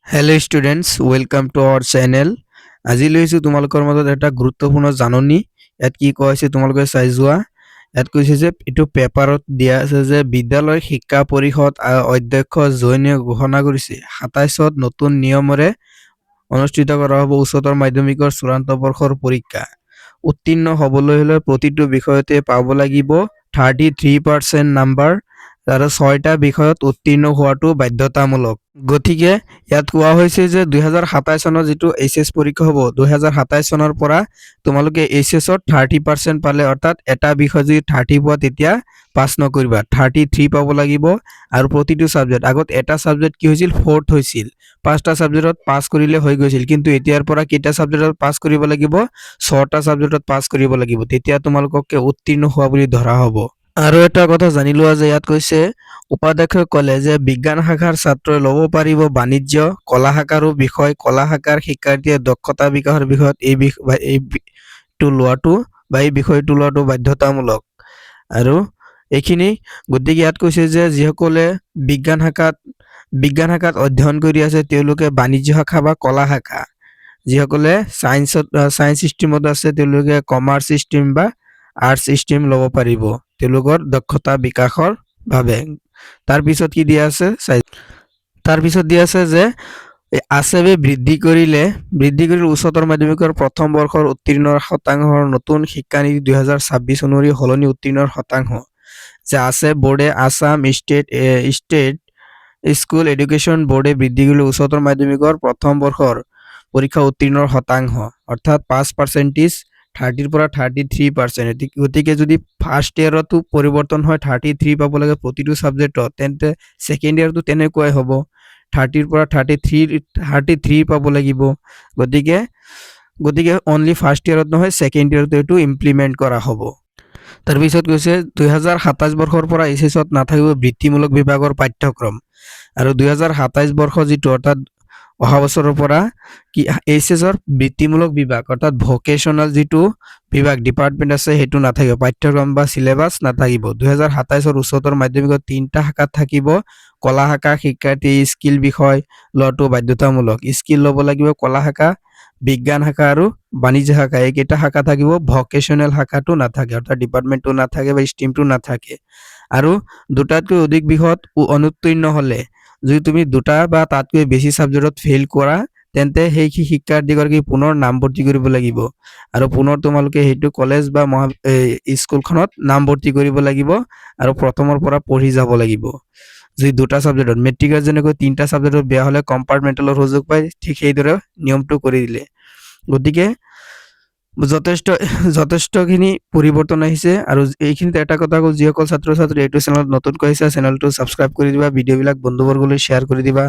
Hello' students welcome to our channel. আজি লৈছোঁ তোমালোকৰ মাজত এটা গুৰুত্বপূৰ্ণ জাননী। ইয়াত কি কোৱা হৈছে তোমালোকে চাই যোৱা। ইয়াত কৈছে যে এইটো পেপাৰত দিয়া আছে যে বিদ্যালয় শিক্ষা পৰিষদ অধ্যক্ষ জয়নীয়ে ঘোষণা কৰিছে ২৭ত নতুন নিয়মৰে অনুষ্ঠিত কৰা হ'ব উচ্চতৰ মাধ্যমিকৰ চূড়ান্ত বৰ্ষৰ পৰীক্ষা। উত্তীৰ্ণ হ'বলৈ হ'লে প্ৰতিটো বিষয়তে পাব লাগিব 33% নাম্বাৰ আৰু 6টা বিষয়ত উত্তীৰ্ণ হোৱাটো বাধ্যতামূলক। গতিকে ইয়াত কোৱা হৈছে যে 2027 চনৰ যিটো এইচএছ পৰীক্ষা হ'ব 2027 চনৰ পৰা তোমালোকে এইচএছত 30% পালে, অৰ্থাৎ এটা বিষয় যদি 30 পোৱা তেতিয়া পাছ নকৰিবা, 33 পাব লাগিব। আৰু প্ৰতিটো ছাবজেক্ট, আগত এটা ছাবজেক্ট কি হৈছিল, ফ'ৰ্থ হৈছিল, 5টা ছাবজেক্টত পাছ কৰিলে হৈ গৈছিল, কিন্তু এতিয়াৰ পৰা কেইটা ছাবজেক্টত পাছ কৰিব লাগিব, 6টা ছাবজেক্টত পাছ কৰিব লাগিব, তেতিয়া তোমালোককে উত্তীৰ্ণ হোৱা বুলি ধৰা হ'ব। আৰু এটা কথা জানি লোৱা যে ইয়াত কৈছে উপাধ্যক্ষই ক'লে যে বিজ্ঞান শাখাৰ ছাত্ৰই ল'ব পাৰিব বাণিজ্য, কলা শাখাৰো বিষয়, কলা শাখাৰ শিক্ষাৰ্থীয়ে দক্ষতা বিকাশৰ বিষয়ত এই বিষয়টো লোৱাটো বাধ্যতামূলক। আৰু এইখিনি, গতিকে ইয়াত কৈছে যে যিসকলে বিজ্ঞান শাখাত অধ্যয়ন কৰি আছে তেওঁলোকে বাণিজ্য শাখা বা কলা শাখা, যিসকলে ছায়েন্স ষ্ট্ৰীমত আছে তেওঁলোকে কমাৰ্চ ষ্ট্ৰীম বা আৰ্টছ ষ্ট্ৰীম ল'ব পাৰিব তেওঁলোকৰ দক্ষতা বিকাশৰ বাবে। তাৰপিছত কি দিয়া আছে, তাৰপিছত দিয়া আছে যে আছেবে বৃদ্ধি কৰিলে উচ্চতৰ মাধ্যমিকৰ প্ৰথম বৰ্ষৰ উত্তীৰ্ণৰ শতাংশৰ নতুন শিক্ষানীতি 2026 অনুসৰি সলনি উত্তীৰ্ণৰ শতাংশ যে আছে বোৰ্ডে আছাম ষ্টেট স্কুল এডুকেশ্যন বোৰ্ডে বৃদ্ধি কৰিলে উচ্চতৰ মাধ্যমিকৰ প্ৰথম বৰ্ষৰ পৰীক্ষা উত্তীৰ্ণৰ শতাংশ, অৰ্থাৎ 5% 30ৰ পৰা 33%। গতিকে যদি ফাৰ্ষ্ট ইয়াৰতো পৰিৱৰ্তন হয় 33 পাব লাগে প্ৰতিটো ছাবজেক্টত, তেন্তে ছেকেণ্ড ইয়াৰতো তেনেকুৱাই হ'ব, 30ৰ পৰা 33 পাব লাগিব। গতিকে অনলি ফাৰ্ষ্ট ইয়াৰত নহয় ছেকেণ্ড ইয়াৰতো এইটো ইমপ্লিমেণ্ট কৰা হ'ব। তাৰপিছত কৈছে 2027 বৰ্ষৰ পৰা এইচএছত নাথাকিব বৃত্তিমূলক বিভাগৰ পাঠ্যক্ৰম, আৰু 2027 বৰ্ষ যিটো অৰ্থাৎ অহা বছৰৰ পৰা কি এইচএছৰ বৃত্তিমূলক বিভাগ অৰ্থাৎ ভকেশ্যনেল যিটো বিভাগ ডিপাৰ্টমেণ্ট আছে সেইটো নাথাকিব, পাঠ্যক্ৰম বা চিলেবাছ নাথাকিব। 2027 উচ্চতৰ মাধ্যমিকত 3টা শাখাত থাকিব, কলা শাখা শিক্ষাৰ্থী স্কিল বিষয় লোৱাটো বাধ্যতামূলক, স্কিল ল'ব লাগিব কলা শাখা, বিজ্ঞান শাখা আৰু বাণিজ্য শাখা, এইকেইটা শাখা থাকিব, ভকেশ্যনেল শাখাটো নাথাকে, অৰ্থাৎ ডিপাৰ্টমেণ্টটো নাথাকে বা ষ্ট্ৰীমটো নাথাকে। আৰু দুটাতকৈ অধিক বিষয়ত অনুত্তীৰ্ণ হ'লে, যদি তুমি দুটা বা তাতকৈ বেছি ছাবজেক্টত ফেইল কৰা তেন্তে সেই শিক্ষাৰ্থীগৰাকী পুনৰ নামভৰ্তি কৰিব লাগিব, আৰু পুনৰ তোমালোকে সেইটো কলেজ বা স্কুলখনত নামভৰ্তি কৰিব লাগিব আৰু প্ৰথমৰ পৰা পঢ়ি যাব লাগিব। যদি দুটা ছাবজেক্টত, মেট্ৰিকত যেনেকৈ 3টা ছাবজেক্টত বেয়া হ'লে কম্পাৰ্টমেণ্টেলৰ সুযোগ পায়, ঠিক সেইদৰে নিয়মটো কৰি দিলে। গতিকে যথেষ্টখিনি পৰিৱৰ্তন আহিছে। আৰু এইখিনিতে এটা কথা কওঁ, যিসকল ছাত্ৰ ছাত্ৰী এইটো চেনেলত নতুনকৈ আহিছে চেনেলটো ছাবস্ক্ৰাইব কৰি দিবা, ভিডিঅ'বিলাক বন্ধুবৰ্গলৈ শ্বেয়াৰ কৰি দিবা।